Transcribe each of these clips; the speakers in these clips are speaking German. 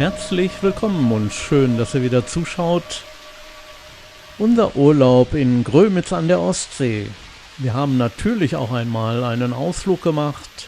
Herzlich willkommen und schön, dass ihr wieder zuschaut. Unser Urlaub in Grömitz an der Ostsee. Wir haben natürlich auch einmal einen Ausflug gemacht.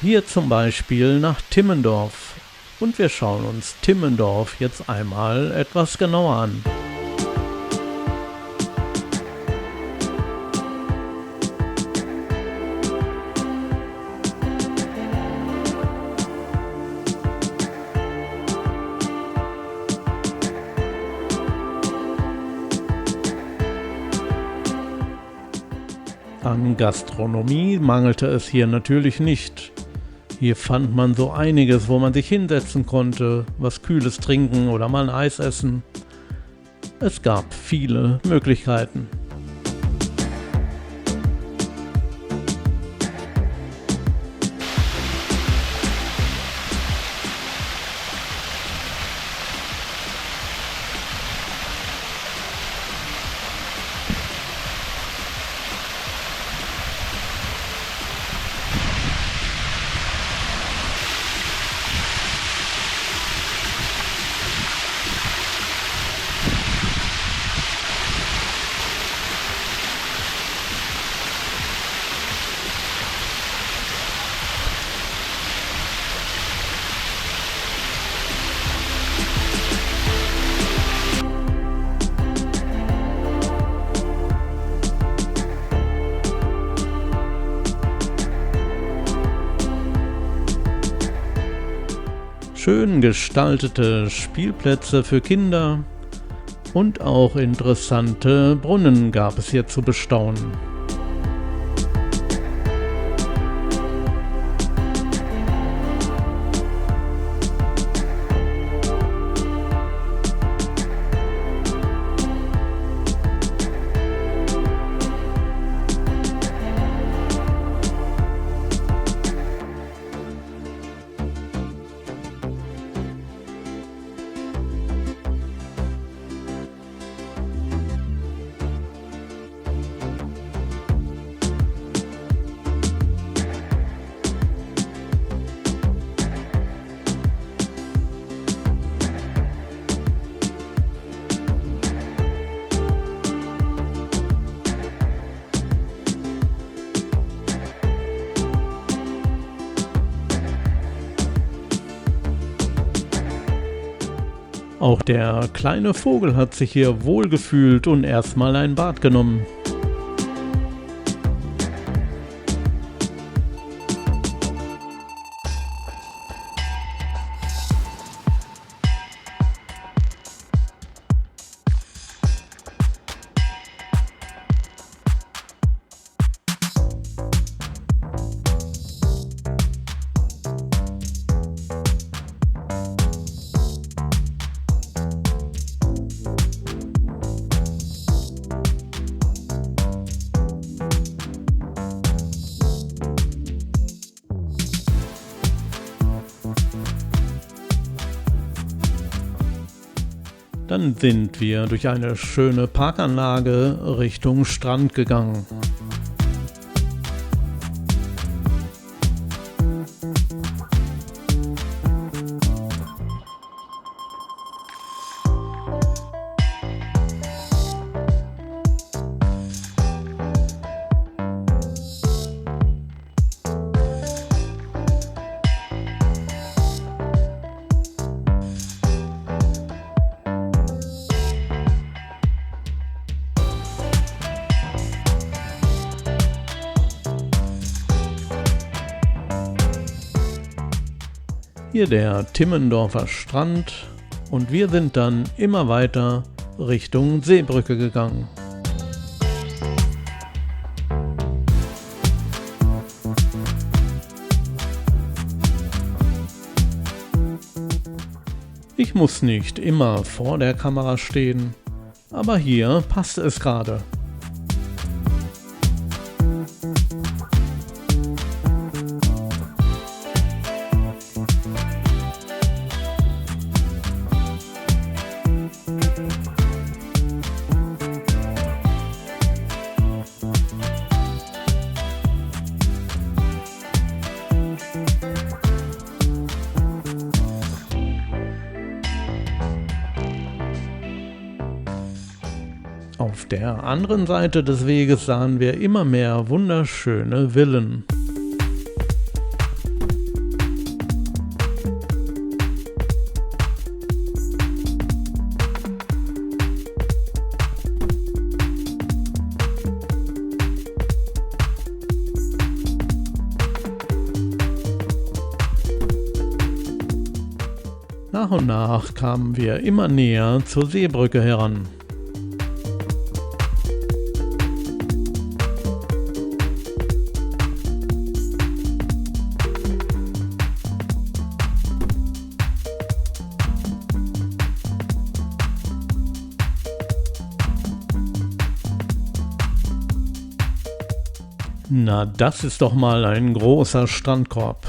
Hier zum Beispiel nach Timmendorf. Und wir schauen uns Timmendorf jetzt einmal etwas genauer an. An Gastronomie mangelte es hier natürlich nicht. Hier fand man so einiges, wo man sich hinsetzen konnte, was Kühles trinken oder mal ein Eis essen. Es gab viele Möglichkeiten. Schön gestaltete Spielplätze für Kinder und auch interessante Brunnen gab es hier zu bestaunen. Auch der kleine Vogel hat sich hier wohlgefühlt und erstmal ein Bad genommen. Dann sind wir durch eine schöne Parkanlage Richtung Strand gegangen. Hier der Timmendorfer Strand und wir sind dann immer weiter Richtung Seebrücke gegangen. Ich muss nicht immer vor der Kamera stehen, aber hier passt es gerade. Auf der anderen Seite des Weges sahen wir immer mehr wunderschöne Villen. Nach und nach kamen wir immer näher zur Seebrücke heran. Na, das ist doch mal ein großer Strandkorb.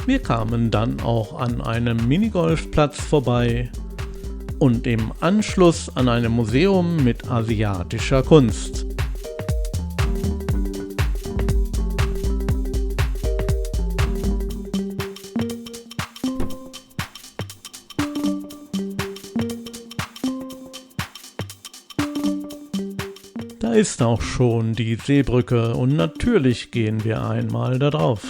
Wir kamen dann auch an einem Minigolfplatz vorbei und im Anschluss an einem Museum mit asiatischer Kunst. Da ist auch schon die Seebrücke und natürlich gehen wir einmal da drauf.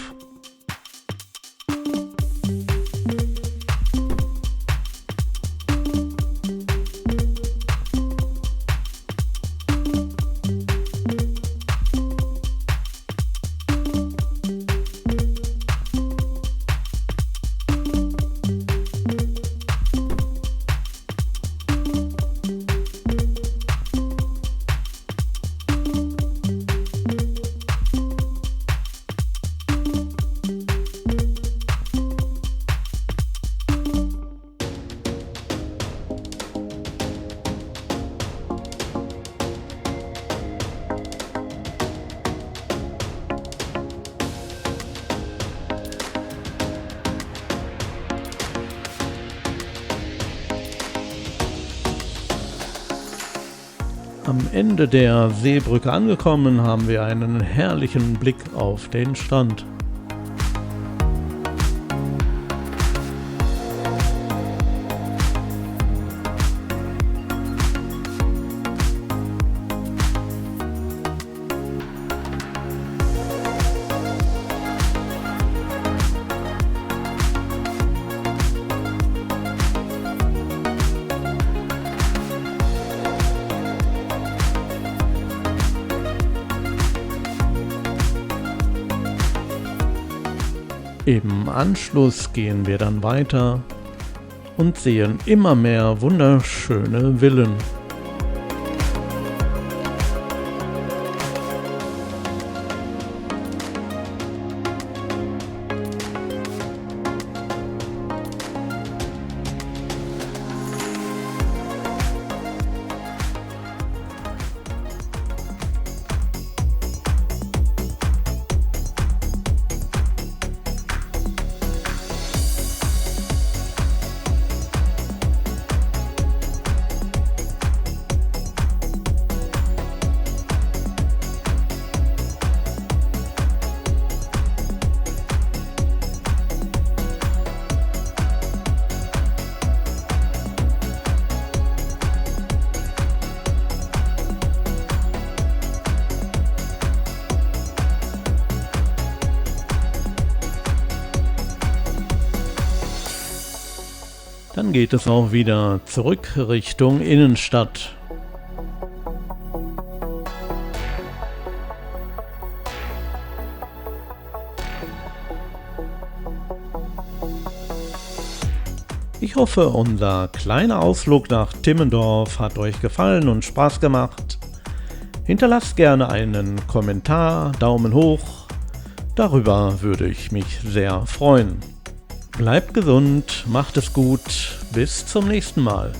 Am Ende der Seebrücke angekommen, haben wir einen herrlichen Blick auf den Strand. Im Anschluss gehen wir dann weiter und sehen immer mehr wunderschöne Villen. Dann geht es auch wieder zurück Richtung Innenstadt. Ich hoffe, unser kleiner Ausflug nach Timmendorf hat euch gefallen und Spaß gemacht. Hinterlasst gerne einen Kommentar, Daumen hoch. Darüber würde ich mich sehr freuen. Bleibt gesund, macht es gut, bis zum nächsten Mal.